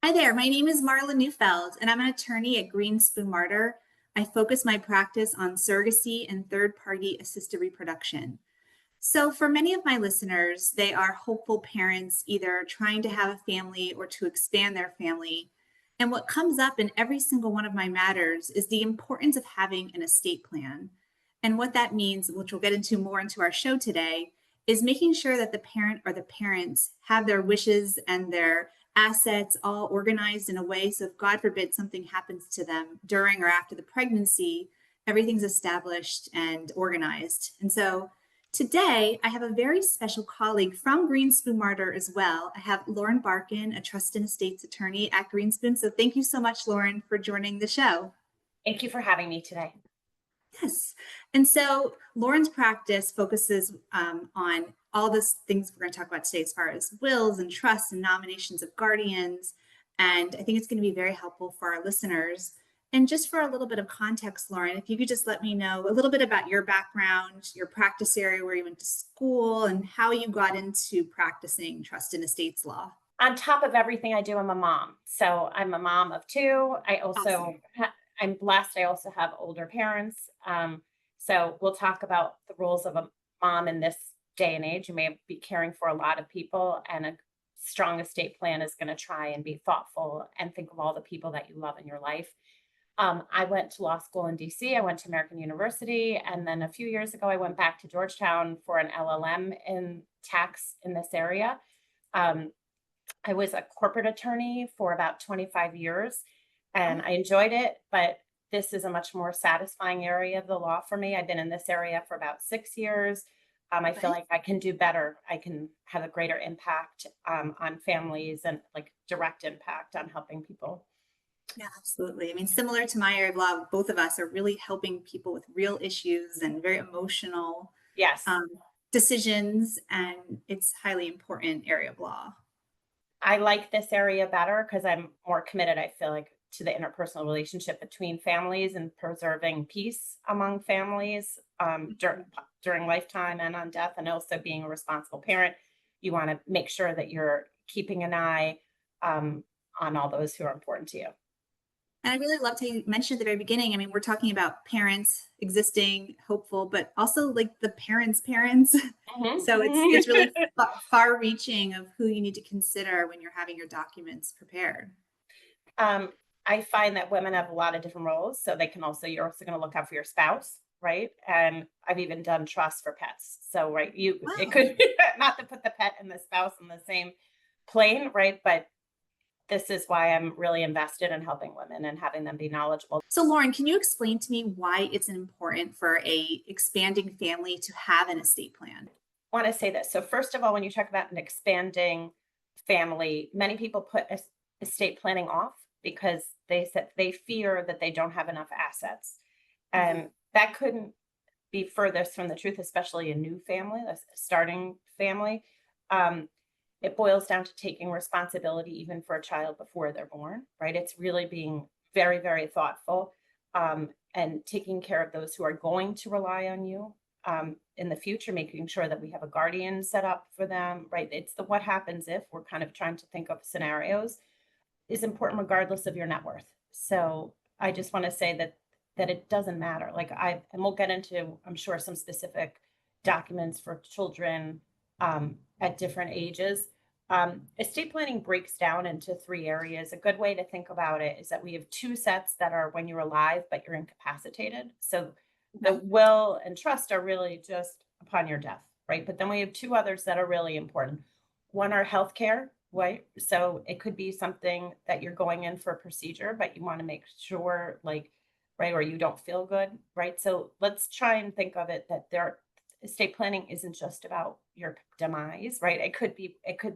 Hi there, my name is Marla Neufeld, and I'm an attorney at Greenspoon Marder. I focus my practice on surrogacy and third-party assisted reproduction. So for many of my listeners, they are hopeful parents either trying to have a family or to expand their family. And what comes up in every single one of my matters is the importance of having an estate plan. And what that means, which we'll get into more into our show today, is making sure that the parent or the parents have their wishes and their assets all organized in a way so if God forbid something happens to them during or after the pregnancy, everything's established and organized. And so today, I have a very special colleague from Greenspoon Marder as well. I have Lauren.Barkan, a trust and estates attorney at Greenspoon. So thank you so much, Lauren, for joining the show. Thank you for having me today. Yes. And so Lauren's practice focuses on all these things we're going to talk about today as far as wills and trusts and nominations of guardians. And I think it's going to be very helpful for our listeners. And just for a little bit of context, Lauren, if you could just let me know a little bit about your background, your practice area, where you went to school, and how you got into practicing trust and estates law. On top of everything I do, I'm a mom. So I'm a mom of two. Awesome. I'm blessed. I also have older parents. So we'll talk about the roles of a mom in this day and age. You may be caring for a lot of people, and a strong estate plan is going to try and be thoughtful and think of all the people that you love in your life. I went to law school in DC. I went to American University. And then a few years ago, I went back to Georgetown for an LLM in tax in this area. I was a corporate attorney for about 25 years and I enjoyed it, but this is a much more satisfying area of the law for me. I've been in this area for about 6 years. I feel like I can do better. I can have a greater impact on families and like direct impact on helping people. Yeah, absolutely. I mean, similar to my area of law, both of us are really helping people with real issues and very emotional Yes. Decisions, and it's highly important area of law. I like this area better because I'm more committed, I feel like, to the interpersonal relationship between families and preserving peace among families during lifetime and on death, and also being a responsible parent. You want to make sure that you're keeping an eye on all those who are important to you. And I really loved how you mentioned at the very beginning. I mean, we're talking about parents existing, hopeful, but also like the parents' parents. Mm-hmm. So it's really far reaching of who you need to consider when you're having your documents prepared. I find that women have a lot of different roles. So you're also going to look out for your spouse, right? And I've even done trusts for pets. So, right, it could not to put the pet and the spouse in the same plane, right? But this is why I'm really invested in helping women and having them be knowledgeable. So Lauren, can you explain to me why it's important for a expanding family to have an estate plan? I want to say this. So first of all, when you talk about an expanding family, many people put estate planning off because they fear that they don't have enough assets. And that couldn't be furthest from the truth, especially a new family, a starting family. It boils down to taking responsibility even for a child before they're born, right? It's really being very, very thoughtful and taking care of those who are going to rely on you in the future, making sure that we have a guardian set up for them, right? It's the what happens if we're kind of trying to think of scenarios is important regardless of your net worth. So I just want to say that it doesn't matter. And we'll get into, I'm sure, some specific documents for children at different ages. Estate planning breaks down into 3 areas. A good way to think about it is that we have 2 sets that are when you're alive, but you're incapacitated. So the will and trust are really just upon your death, right? But then we have 2 others that are really important. One are healthcare, right? So it could be something that you're going in for a procedure, but you want to make sure, right, or you don't feel good, right? So let's try and think of it that estate planning isn't just about your demise, right? It could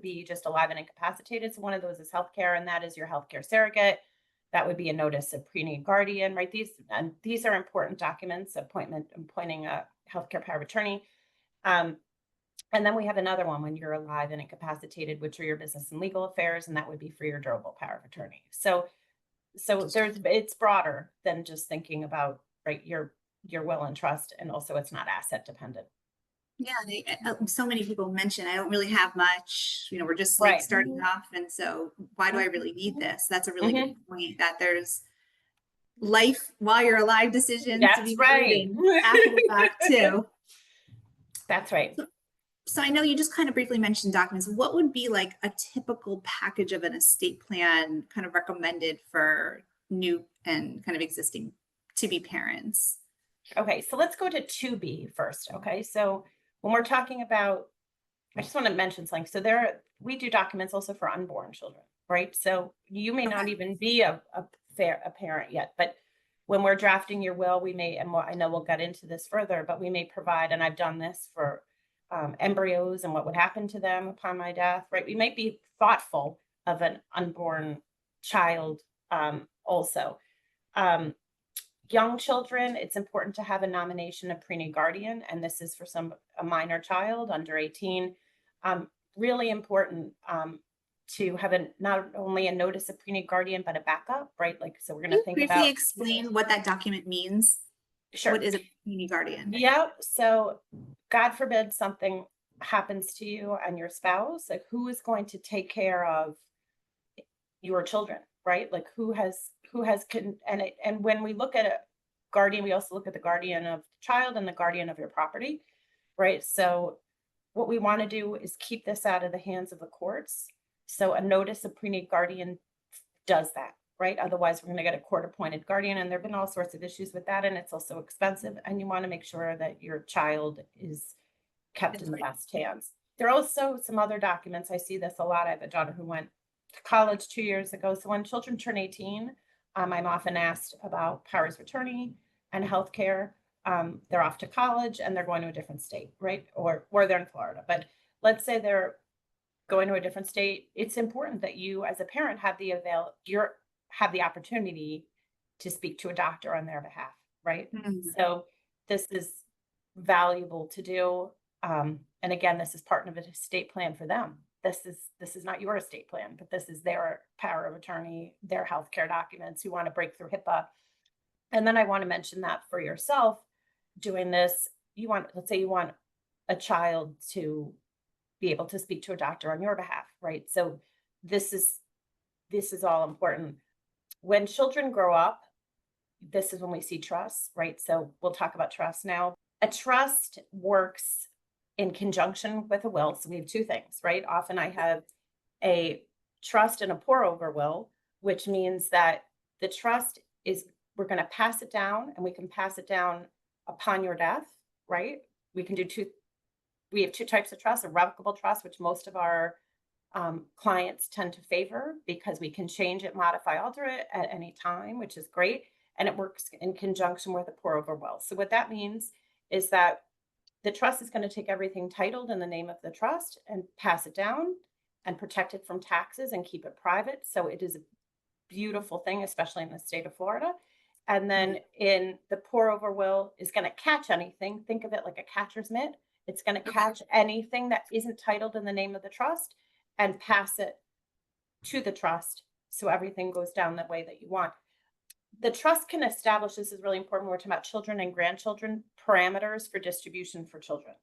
be just alive and incapacitated. So one of those is healthcare, and that is your healthcare surrogate. That would be a notice of prenatal guardian, right? These are important documents, appointing a healthcare power of attorney. And then we have another one when you're alive and incapacitated, which are your business and legal affairs, and that would be for your durable power of attorney. So it's broader than just thinking about, right, your will and trust, and also it's not asset dependent. Yeah, so many people mention I don't really have much, we're just like Right. starting off. And so why do I really need this? That's a really good Mhm. point, that there's life while you're alive decisions to That's be made right. and after the fact too. That's right. So I know you just kind of briefly mentioned documents. What would be like a typical package of an estate plan kind of recommended for new and kind of existing to be parents? Okay, so let's go to B first. Okay, so when we're talking about, I just want to mention something. So we do documents also for unborn children, right? So you may not Okay. even be a parent yet, but when we're drafting your will, we may, and I know we'll get into this further, but we may provide, and I've done this for embryos and what would happen to them upon my death, right? We might be thoughtful of an unborn child also. Um, Young children, it's important to have a nomination of prenatal guardian, and this is for a minor child under 18. Really important to have not only a notice of prenatal guardian, but a backup, right? Like, so we're going Can to you think briefly about, explain what that document means? What sure. is a community guardian? Yep. So God forbid something happens to you and your spouse, like who is going to take care of your children, right? Like and when we look at a guardian, we also look at the guardian of the child and the guardian of your property, right? So what we want to do is keep this out of the hands of the courts. So a notice of prenatal guardian does that, right? Otherwise, we're going to get a court appointed guardian, and there have been all sorts of issues with that, and it's also expensive. And you want to make sure that your child is kept in the best hands. There are also some other documents. I see this a lot. I have a daughter who went to college 2 years ago. So when children turn 18, I'm often asked about powers of attorney and healthcare. They're off to college and they're going to a different state, right? Or they're in Florida. But let's say they're going to a different state. It's important that you, as a parent, have the opportunity to speak to a doctor on their behalf, right? Mhm. So this is valuable to do. And again, this is part of an estate plan for them. This is not your estate plan, but this is their power of attorney, their healthcare documents. You want to break through HIPAA. And then I want to mention that for yourself doing this, let's say you want a child to be able to speak to a doctor on your behalf, right? So this is all important. When children grow up, this is when we see trust, right? So we'll talk about trust now. A trust works in conjunction with a will. So we have two things, right? Often I have a trust and a pour over will, which means that the trust is, we're going to pass it down, and we can pass it down upon your death, right? We have two types of trust: a revocable trust, which most of our clients tend to favor because we can change it, modify, alter it at any time, which is great. And it works in conjunction with a pour over will. So what that means is that the trust is going to take everything titled in the name of the trust and pass it down and protect it from taxes and keep it private. So it is a beautiful thing, especially in the state of Florida. And then in the pour over will is going to catch anything. Think of it like a catcher's mitt. It's going to catch anything that isn't titled in the name of the trust and pass it to the trust. So everything goes down the way that you want. The trust can establish, this is really important, we're talking about children and grandchildren, parameters for distribution for children.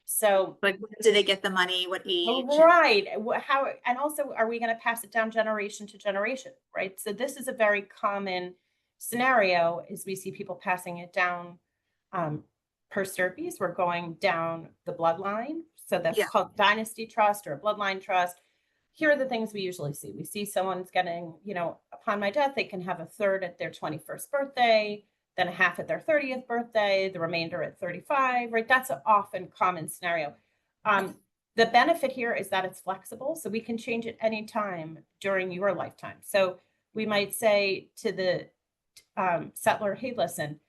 So, Like, when do they get the money? What age? right, how, and also, are we going to pass it down generation to generation, right? So this is a very common scenario, is we see people passing it down per stirpes. We're going down the bloodline. So that's Yeah. called dynasty trust or a bloodline trust. Here are the things we usually see. We see someone's getting, upon my death, they can have a third at their 21st birthday, then a half at their 30th birthday, the remainder at 35, right? That's an often common scenario. The benefit here is that it's flexible, so we can change it anytime during your lifetime. So we might say to the settler, hey, listen,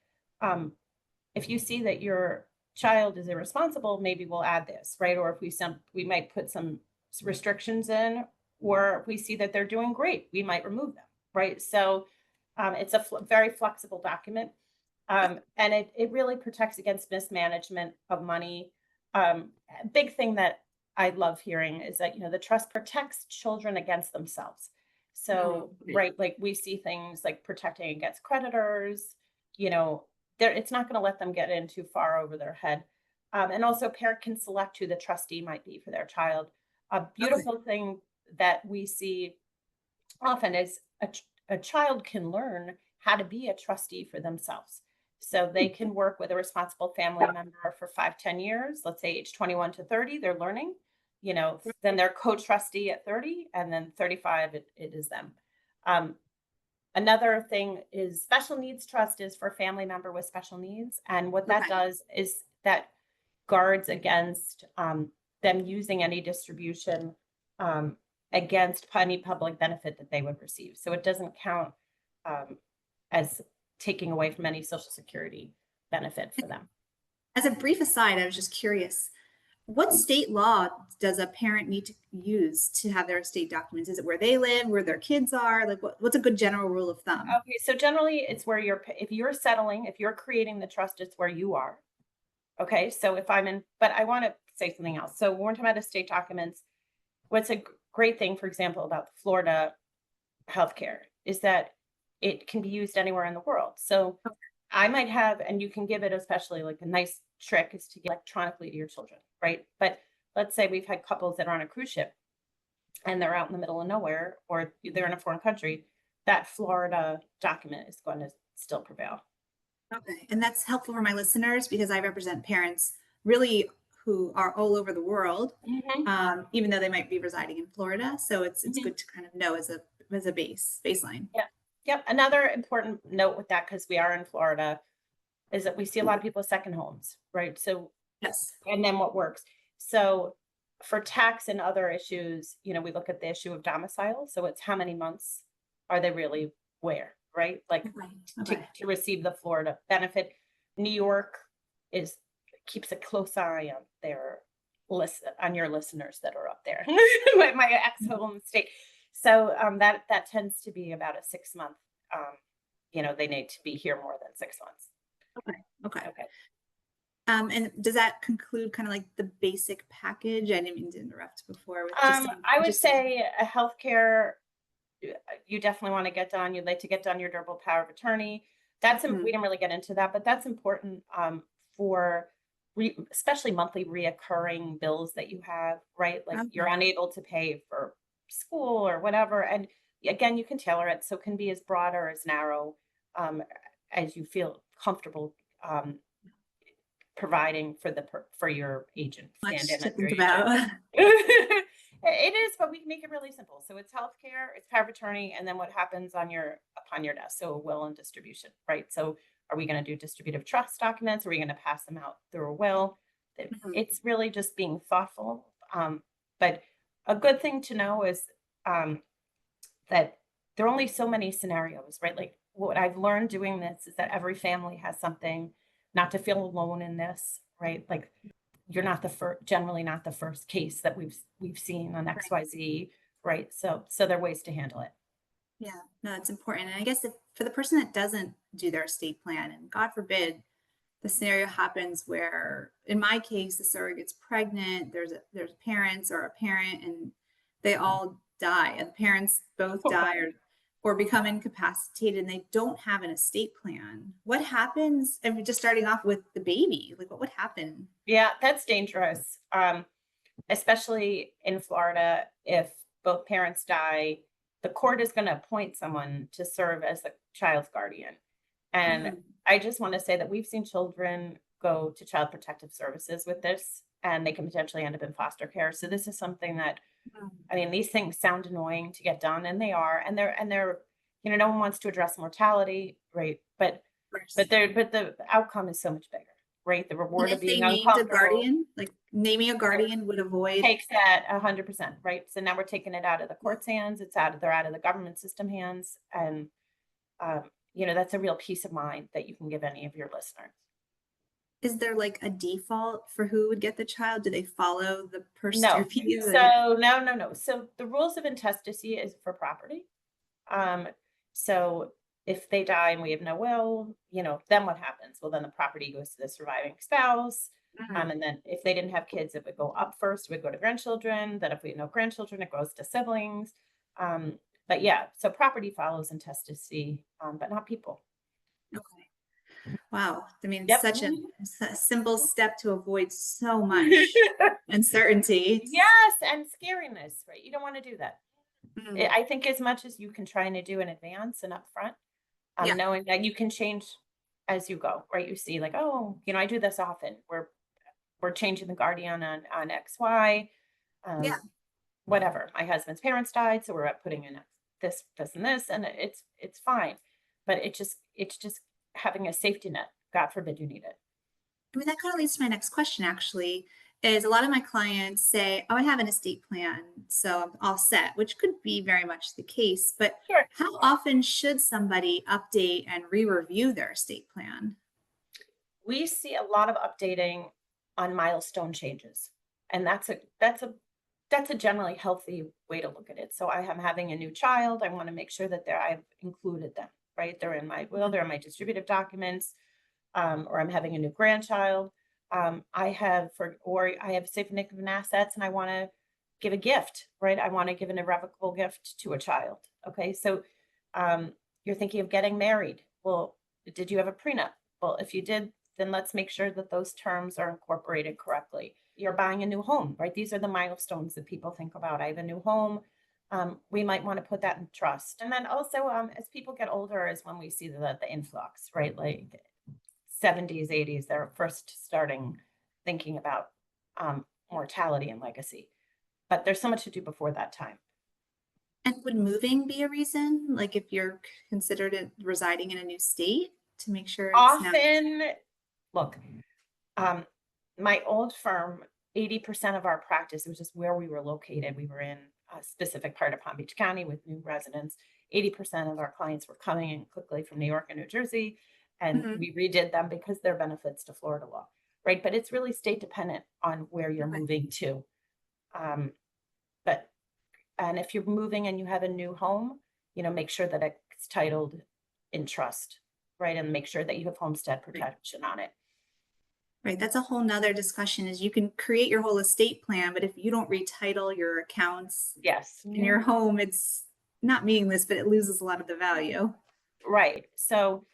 if you see that your child is irresponsible, maybe we'll add this, right? Or if we might put some restrictions in, or if we see that they're doing great, we might remove them, right? So it's a very flexible document. And it really protects against mismanagement of money. A big thing that I love hearing is that, the trust protects children against themselves. So, right, like we see things like protecting against creditors, it's not going to let them get in too far over their head. And also a parent can select who the trustee might be for their child. A Okay. beautiful thing that we see often is a child can learn how to be a trustee for themselves. So they can work with a responsible family member for 5, 10 years, let's say age 21 to 30, they're learning, then they're co-trustee at 30, and then 35, it is them. Another thing is special needs trust is for a family member with special needs. And what that Okay. does is that guards against them using any distribution against any public benefit that they would receive. So it doesn't count as taking away from any Social Security benefit for them. As a brief aside, I was just curious, what state law does a parent need to use to have their estate documents? Is it where they live, where their kids are? Like, what's a good general rule of thumb? Okay, so generally it's where if you're creating the trust, it's where you are. Okay, so if I'm in, but I want to say something else. So when we're talking about estate documents, what's a great thing, for example, about Florida healthcare is that it can be used anywhere in the world. So I might have, and you can give it, especially like a nice trick is to give electronically to your children, right? But let's say we've had couples that are on a cruise ship and they're out in the middle of nowhere, or they're in a foreign country, that Florida document is going to still prevail. Okay. And that's helpful for my listeners because I represent parents really who are all over the world, even though they might be residing in Florida. So it's good to kind of know as a baseline. Yeah. Yep. Another important note with that, because we are in Florida, is that we see a lot of people with second homes, right? So Yes. and then what works. So for tax and other issues, we look at the issue of domicile. So it's how many months are they really where, right? Like to receive the Florida benefit. New York keeps a close eye on their on your listeners that are up there. my ex-home state. So that tends to be about a 6-month. They need to be here more than 6 months. Okay. And does that conclude kind of like the basic package? I didn't mean to interrupt before. I would say a healthcare, you definitely want to get done. You'd like to get done your durable power of attorney. We didn't really get into that, but that's important for especially monthly reoccurring bills that you have, right? Like you're unable to pay for school or whatever. And again, you can tailor it. So it can be as broad or as narrow as you feel comfortable providing for your agent. Much to think about. It is, but we can make it really simple. So it's healthcare, it's power of attorney, and then what happens upon your death. So a will and distribution, right? So are we going to do distributive trust documents? Are we going to pass them out through a will? It's really just being thoughtful. But a good thing to know is that there are only so many scenarios, right? Like what I've learned doing this is that every family has something, not to feel alone in this, right? Like you're not generally not the first case that we've seen on XYZ, right? So there are ways to handle it. Yeah, no, it's important. And I guess for the person that doesn't do their estate plan, and God forbid, the scenario happens where, in my case, the surrogate's pregnant, there's parents or a parent, and they all die, and the parents both die or become incapacitated, and they don't have an estate plan. What happens? I mean, just starting off with the baby, like what would happen? Yeah, that's dangerous. Especially in Florida, if both parents die, the court is going to appoint someone to serve as the child's guardian. And I just want to say that we've seen children go to Child Protective Services with this, and they can potentially end up in foster care. So this is something that, I mean, these things sound annoying to get done, and they are, and they're, no one wants to address mortality, right? But the outcome is so much bigger, right? The reward of being uncomfortable. A guardian, like naming a guardian would avoid. Takes that 100%, right? So now we're taking it out of the court's hands. They're out of the government system hands, and that's a real peace of mind that you can give any of your listeners. Is there like a default for who would get the child? Do they follow the person? No. So no. So the rules of intestacy is for property. So if they die and we have no will, then what happens? Well, then the property goes to the surviving spouse. And then if they didn't have kids, it would go up first, it would go to grandchildren. Then if we have no grandchildren, it goes to siblings. But yeah, so property follows intestacy, but not people. Okay. Wow. I mean, Yep. such a simple step to avoid so much uncertainty. Yes, and scariness, right? You don't want to do that. Mm, I think as much as you can try to do in advance and upfront, yeah. knowing that you can change as you go, right? You see, like, oh, I do this often. We're changing the guardian on XY, Yeah. um, whatever. My husband's parents died, so we're putting in this, and this, and it's fine. But it's just having a safety net. God forbid you need it. I mean, that kind of leads to my next question, actually, is a lot of my clients say, oh, I have an estate plan, so I'm all set, which could be very much the case. But Sure. how often should somebody update and re-review their estate plan? We see a lot of updating on milestone changes, and that's a generally healthy way to look at it. So I am having a new child. I want to make sure that I've included them, right? They're in my will, they're in my distributive documents, or I'm having a new grandchild. I have significant assets and I want to give a gift, right? I want to give an irrevocable gift to a child. Okay. So you're thinking of getting married. Well, did you have a prenup? Well, if you did, then let's make sure that those terms are incorporated correctly. You're buying a new home, right? These are the milestones that people think about. I have a new home. We might want to put that in trust. And then also, as people get older, is when we see the influx, right? Like 70s, 80s, they're first starting thinking about mortality and legacy. But there's so much to do before that time. And would moving be a reason? Like if you're considered residing in a new state to make sure it's now. Often, look, um, my old firm, 80% of our practice, was just where we were located. We were in a specific part of Palm Beach County with new residents. 80% of our clients were coming in quickly from New York and New Jersey, and Mhm. we redid them because they're benefits to Florida law, right? But it's really state dependent on where you're Okay. moving to. Um, but and if you're moving and you have a new home, make sure that it's titled in trust, right? And make sure that you have homestead Right. protection on it. Right. That's a whole nother discussion is you can create your whole estate plan, but if you don't retitle your accounts Yes. in your home, it's not meaningless, but it loses a lot of the value. Right. So,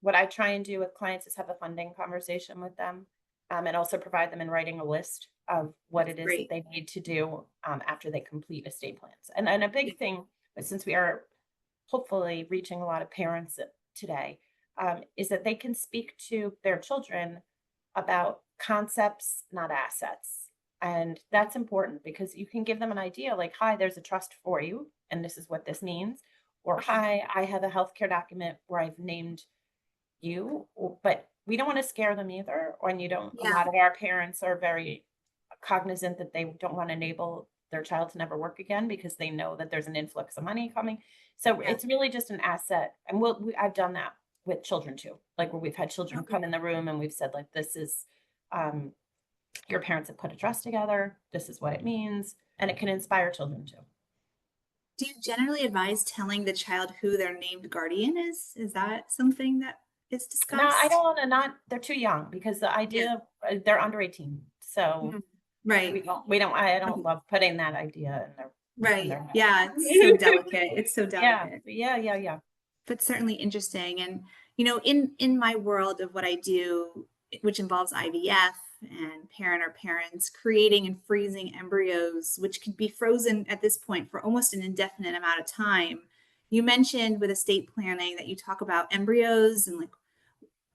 what I try and do with clients is have a funding conversation with them, and also provide them in writing a list of what That's it is that great. they need to do after they complete estate plans. And a big thing, but since we are hopefully reaching a lot of parents today, is that they can speak to their children about concepts, not assets. And that's important because you can give them an idea like, hi, there's a trust for you, and this is what this means. Or, hi, I have a healthcare document where I've named you, but we don't want to scare them either. And a Yeah. lot of our parents are very cognizant that they don't want to enable their child to never work again because they know that there's an influx of money coming. So Yeah. it's really just an asset. And I've done that with children too, like where we've had children Okay. come in the room and we've said, like, this is, um, your parents have put a trust together. This is what it means. And it can inspire children too. Do you generally advise telling the child who their named guardian is? Is that something that is No, I discussed? don't want to not, they're too young because the Yeah. idea, they're under 18. So Mhm. Right. I don't Okay. love putting that idea in Right. their head. Yeah. It's so delicate. It's so Yeah, delicate. yeah. But certainly interesting. And in my world of what I do, which involves IVF and parent or parents creating and freezing embryos, which could be frozen at this point for almost an indefinite amount of time. You mentioned with estate planning that you talk about embryos and like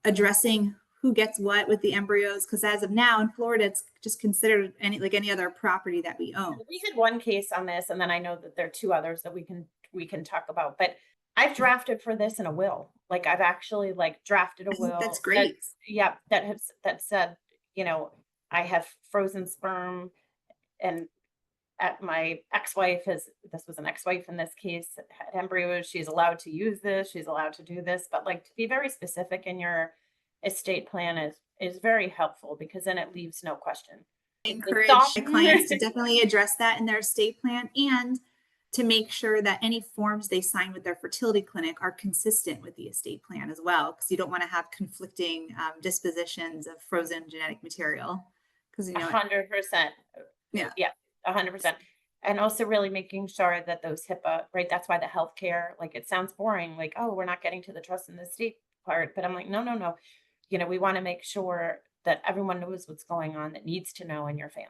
addressing who gets what with the embryos, because as of now in Florida, it's just considered any other property that we own. We had one case on this, and then I know that there are two others that we can talk about. But I've drafted for this in a will. Like, I've actually like drafted a I think that's will great. that said, I have frozen sperm, and my ex-wife this was an ex-wife in this case, had embryos. She's allowed to use this. She's allowed to do this. But like, to be very specific in your estate plan is very helpful because then it leaves no question. It's Encourage soft. my clients to definitely address that in their estate plan and to make sure that any forms they sign with their fertility clinic are consistent with the estate plan as well, because you don't want to have conflicting dispositions of frozen genetic material. Because 100%. yeah, Yeah, 100%. And also really making sure that those HIPAA, right? That's why the healthcare, like, it sounds boring, like, oh, we're not getting to the trust in the state part, but I'm like, no, no, no. You know, we want to make sure that everyone knows what's going on that needs to know in your family.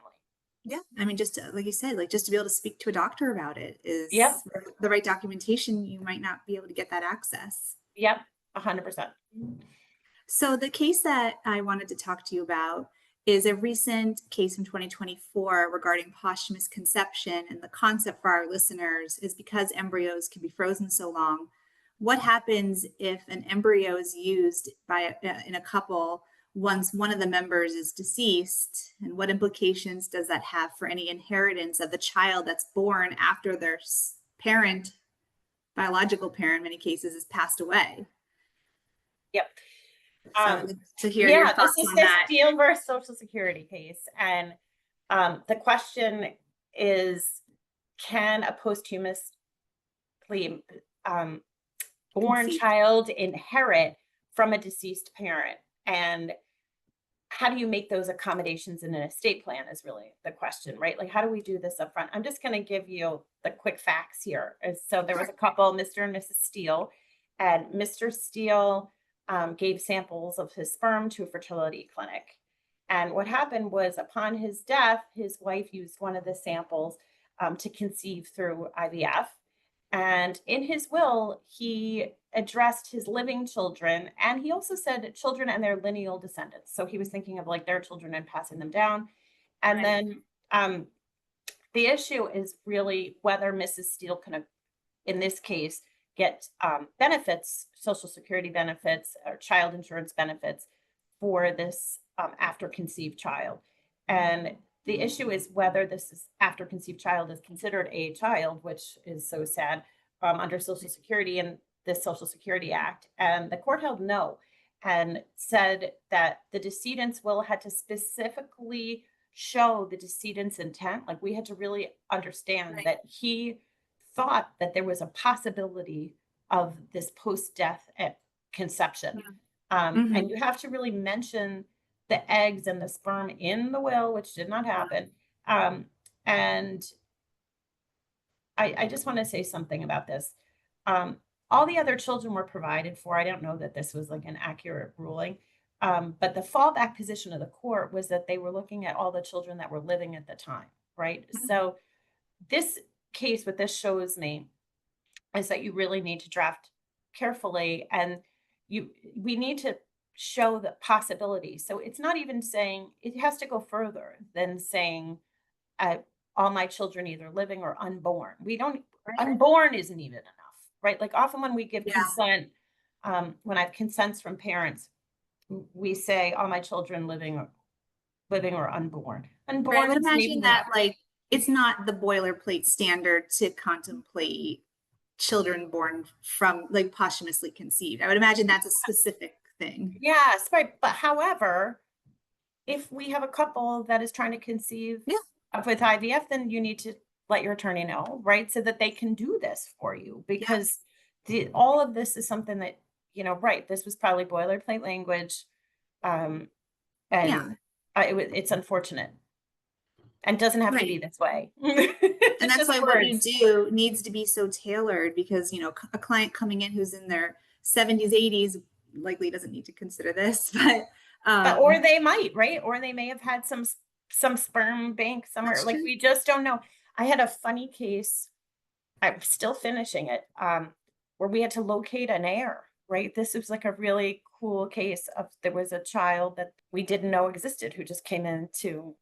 Yeah. I mean, just like you said, like just to be able to speak to a doctor about it Yep. is the right documentation. You might not be able to get that access. Yep. 100%. So the case that I wanted to talk to you about is a recent case from 2024 regarding posthumous conception. And the concept for our listeners is because embryos can be frozen so long, what happens if an embryo is used by in a couple once one of the members is deceased, and what implications does that have for any inheritance of the child that's born after their parent, biological parent, in many cases, has passed away? Yep. So I'd like to hear your Yeah, this thoughts is on the that. Steele versus Social Security case. And the question is, can a posthumously born Conceived. child inherit from a deceased parent? And how do you make those accommodations in an estate plan is really the question, right? Like, how do we do this up front? I'm just going to give you the quick facts here. So there was a couple, Mr. and Mrs. Steele, and Mr. Steele gave samples of his sperm to a fertility clinic. And what happened was, upon his death, his wife used one of the samples to conceive through IVF. And in his will, he addressed his living children, and he also said children and their lineal descendants. So he was thinking of like their children and passing them down. And Right. then the issue is really whether Mrs. Steele can, in this case, get benefits, Social Security benefits or child insurance benefits for this after conceived child. And the issue is whether this is after conceived child is considered a child, which is so sad, under Social Security and the Social Security Act. And the court held no and said that the decedent's will had to specifically show the decedent's intent. Like, we had to really understand Right. that he thought that there was a possibility of this post-death at conception. Mhm. And you have to really mention the eggs and the sperm in the will, which did not happen. And I just want to say something about this. All the other children were provided for. I don't know that this was like an accurate ruling. But the fallback position of the court was that they were looking at all the children that were living at the time, right? So this case, what this shows me is that you really need to draft carefully, and we need to show the possibility. So it's not even saying, it has to go further than saying all my children either living or unborn. We don't, Right. unborn isn't even enough, right? Like, often when we give Yeah. consent, when I have consents from parents, we say all my children living or unborn. Right. I Unborn would is imagine maybe that enough. like it's not the boilerplate standard to contemplate children born from like posthumously conceived. I would imagine that's a specific thing. Yes, right. But however, if we have a couple that is trying to conceive Yeah. with IVF, then you need to let your attorney know, right? So that they can do this for you, because all of this is something that, right, this was probably boilerplate language. And Yeah. it's unfortunate and doesn't have to be Right. this way. And It's that's just why what you words. do needs to be so tailored, because a client coming in who's in their 70s, 80s likely doesn't need to consider this, but Or they might, right? Or they may have had some sperm bank somewhere. that's Like, true. we just don't know. I had a funny case. I'm still finishing it, where we had to locate an heir, right? This was like a really cool case of, there was a child that we didn't know existed who just came into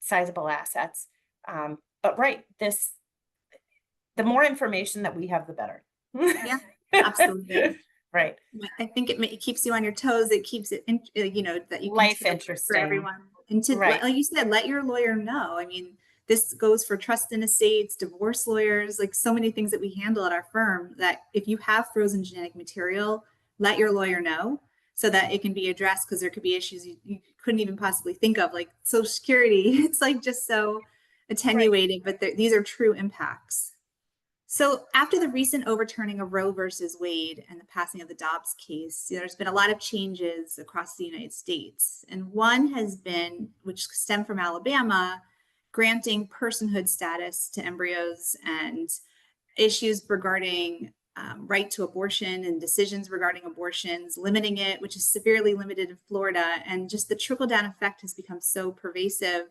sizable assets. But right, the more information that we have, the better. Yeah, absolutely. Right. I think it keeps you on your toes. It keeps it, that you can Life tailor it for interesting. everyone. And to, Right. like you said, let your lawyer know. I mean, this goes for trust in estates, divorce lawyers, like so many things that we handle at our firm, that if you have frozen genetic material, let your lawyer know so that it can be addressed, because there could be issues you couldn't even possibly think of, like Social Security. It's like just so attenuated, but these are true impacts. So after the recent overturning of Roe versus Wade and the passing of the Dobbs case, there's been a lot of changes across the United States. And one has been, which stemmed from Alabama, granting personhood status to embryos, and issues regarding right to abortion and decisions regarding abortions, limiting it, which is severely limited in Florida. And just the trickle down effect has become so pervasive.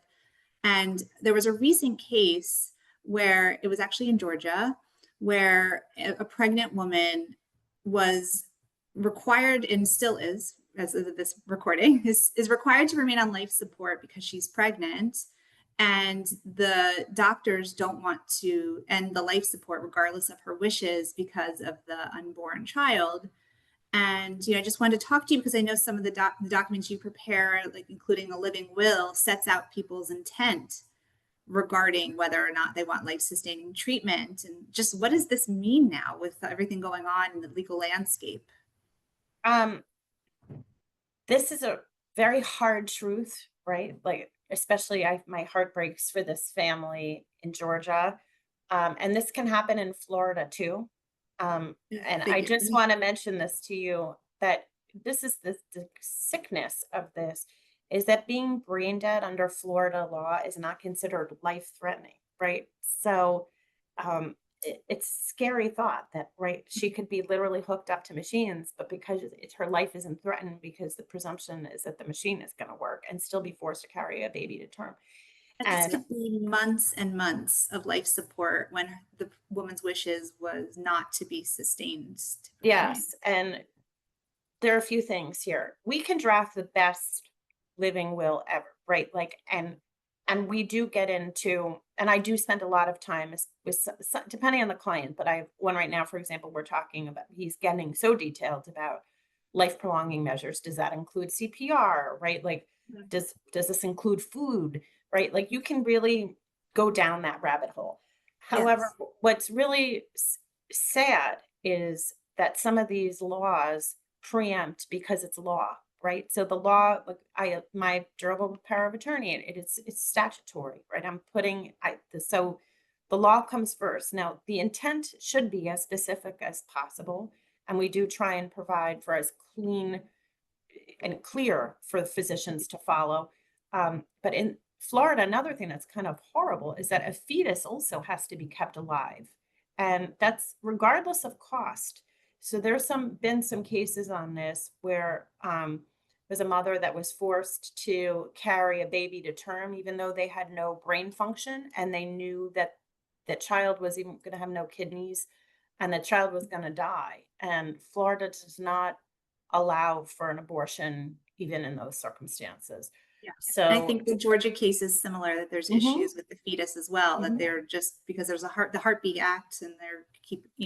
And there was a recent case where it was actually in Georgia, where a pregnant woman was required, and still is, as of this recording, is required to remain on life support because she's pregnant. And the doctors don't want to end the life support regardless of her wishes because of the unborn child. And I just wanted to talk to you because I know some of the documents you prepare, like including a living will, sets out people's intent regarding whether or not they want life-sustaining treatment. And just what does this mean now with everything going on in the legal landscape? This is a very hard truth, right? Like, especially my heart breaks for this family in Georgia. And this can happen in Florida too. And I just want to mention this to you, that this is the sickness of this, is that being brain dead under Florida law is not considered life threatening, right? So it's a scary thought that, right, she could be literally hooked up to machines, but because her life isn't threatened, because the presumption is that the machine is going to work, and still be forced to carry a baby to term. And this could be months and months of life support when the woman's wishes was not to be sustained. Yes. And there are a few things here. We can draft the best living will ever, right? Like, and we do get into, and I do spend a lot of time with depending on the client, but I have one right now, for example, we're talking about, he's getting so detailed about life prolonging measures. Does that include CPR, right? Like, does this include food, right? Like, you can really go down that rabbit hole. However, what's really sad is that some of these laws preempt because it's law, right? So the law, like my durable power of attorney, it's statutory, right? So the law comes first. Now, the intent should be as specific as possible, and we do try and provide for as clean and clear for the physicians to follow. But in Florida, another thing that's kind of horrible is that a fetus also has to be kept alive, and that's regardless of cost. So there's been some cases on this where there's a mother that was forced to carry a baby to term, even though they had no brain function, and they knew that the child was even going to have no kidneys, and the child was going to die. And Florida does not allow for an abortion even in those circumstances. Yeah. So I think the Georgia case is similar, that there's issues with the fetus as well, that they're just, because there's the Heartbeat Act, and they're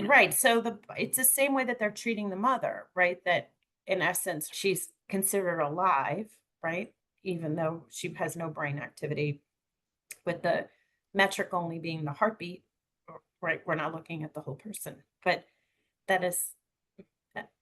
right. So it's the same way that they're treating the mother, right? That in essence, she's considered alive, right? Even though she has no brain activity, with the metric only being the heartbeat, right? We're not looking at the whole person, but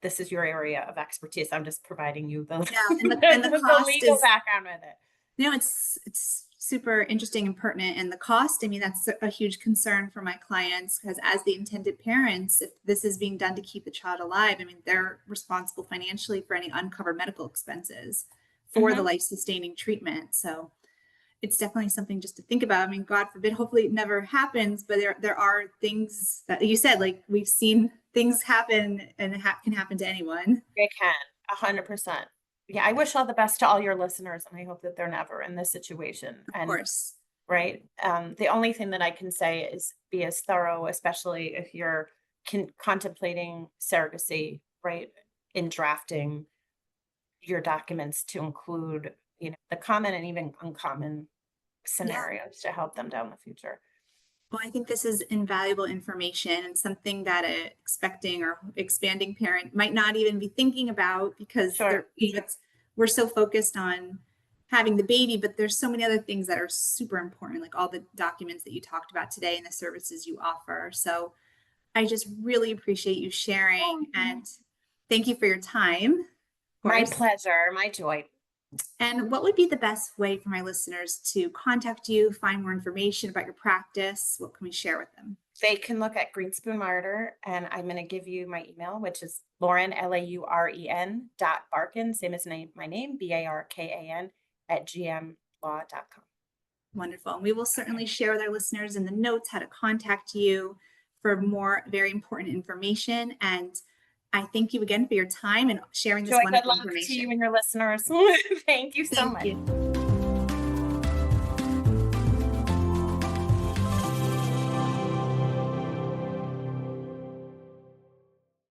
this is your area of expertise. I'm just providing you the, and the cost legal is, background with it. it's super interesting and pertinent. And the cost, I mean, that's a huge concern for my clients, because as the intended parents, if this is being done to keep the child alive, I mean, they're responsible financially for any uncovered medical expenses for the life-sustaining treatment. So it's definitely something just to think about. I mean, God forbid, hopefully it never happens, but there are things that you said, like we've seen things happen, and it can happen to anyone. It can, 100%. Yeah, I wish all the best to all your listeners, and I hope that they're never in this situation. Of course. Right. The only thing that I can say is be as thorough, especially if you're contemplating surrogacy, right, in drafting your documents to include, the common and even uncommon scenarios to help them down the future. Well, I think this is invaluable information, and something that an expecting or expanding parent might not even be thinking about, because we're so focused on having the baby, but there's so many other things that are super important, like all the documents that you talked about today and the services you offer. So I just really appreciate you sharing, and thank you for your time. My pleasure, my joy. And what would be the best way for my listeners to contact you, find more information about your practice? What can we share with them? They can look at Greenspoon Marder, and I'm going to give you my email, which is Lauren, LAUREN.Barken, same as my name, BARKAN @gmlaw.com. Wonderful. And we will certainly share with our listeners in the notes how to contact you for more very important information. And I thank you again for your time and sharing this Joy, good wonderful luck to you information. and your listeners. Thank you so Thank much. you.